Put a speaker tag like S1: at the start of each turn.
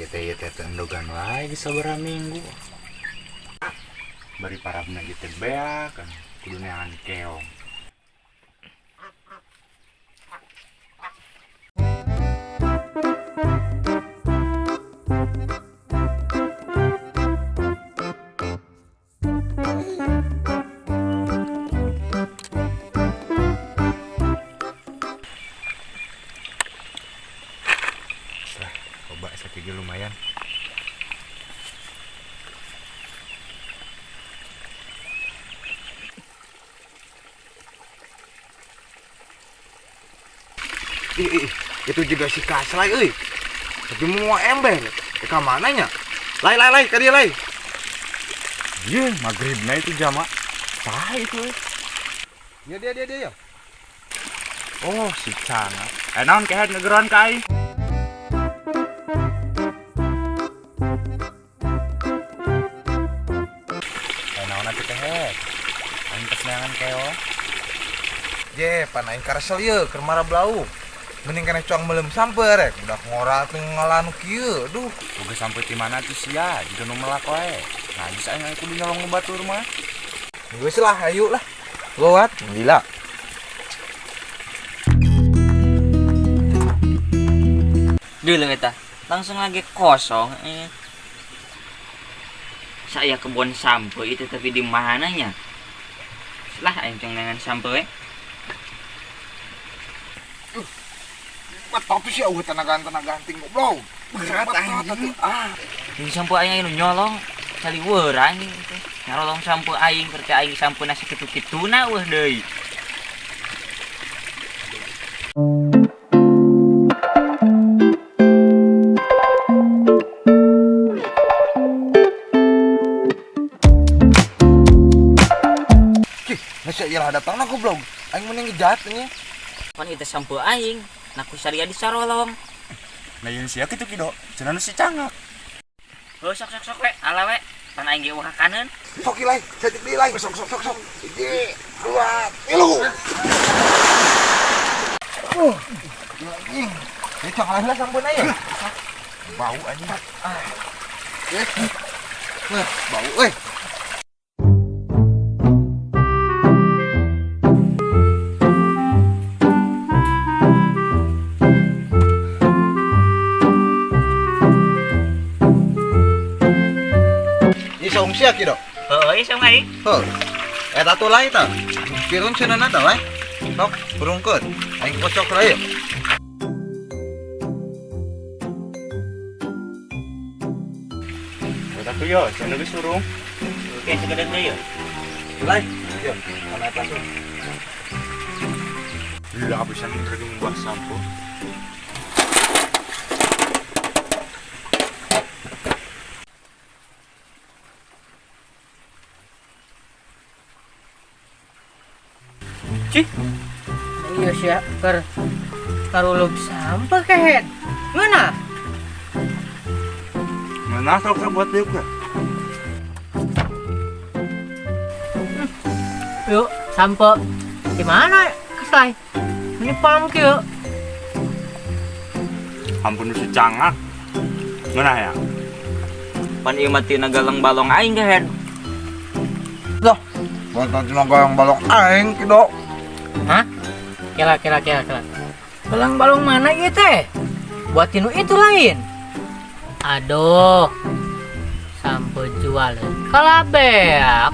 S1: Kita tendogan wae bisa beraminggu. Bari parabna gitu beak kan kudu neangan keong. Coba sakit lumayan.
S2: Itu juga si Kaslay euy. Tapi mau ember. Ka mananya? Lai ka dia lai.
S1: Iya, maghribna itu jama. Saha itu?
S2: Ya dia ya.
S1: Oh, si Canga. Naon kehet ngegeron ka aing? Naon atuh kehet? Aing tes neangan keong.
S2: Je, panain karesel ye keur mara blau. Mending kana cuang melem sampe rek. Udah ngorat ngalanu kieu. Duh,
S1: Boga sampai di mana tuh sia, juga nu melak wae. Nah, bisa aing kudu nyolong nu batur mah.
S2: geus lah ayo lah. Lewat, gila.
S3: Dulu eta langsung lagi kosong. Saya kebun sampo itu tapi di mananya? Lah aing dengan sampo
S2: Tapi sih eueuh tenaga-tenaganting goblok. Berat anjing.
S3: Ini sampo aing anu nyolong kali weurang gitu. Nyolong sampo aing kerja aing sampo nasi kitu-kituna weuh deui.
S2: Nasi ilah datangna goblok. Aing mending ngejatnya.
S3: Pan itu sampo aing, naku saria di sarolong.
S1: Nah, ieu sia kitu kido, cenah nu si Canga.
S3: Oh sok we, ala we. Pan aing ge ulah kaneun.
S2: Sok ilai, cetik di ilai. Sok. 1, 2, 3. Anjing. Ini cang lah sampun aya. Bau anjing. Bau euy. Song sia kido.
S3: Heuh, ieu aing.
S2: Heuh. Eta tuh lain tah. Kireun cenana tah lain. Sok burungkeun. Aing kocok lain.
S1: Eta tuh yo, cenah geus surung.
S3: Oke, segede deui.
S2: Lain. Yo, kana eta tuh.
S1: Lah bisa ngereng buah sampo.
S4: Iya sih, karulog sampah kehet. Mana?
S1: Mana sok buat deuk ya?
S4: Yuk, sampah. Di mana? Kaslay. Ini pam kieu.
S1: Ampun si Canga. Mana ya?
S3: Pan ieu mah tina galang balong aing gehet.
S2: Loh. Bontot tenaga yang balong aing kido.
S4: Hah? Kira. Balong-balong mana ieu teh? Buatin itu lain. Aduh. Sampah jualan kalabeak.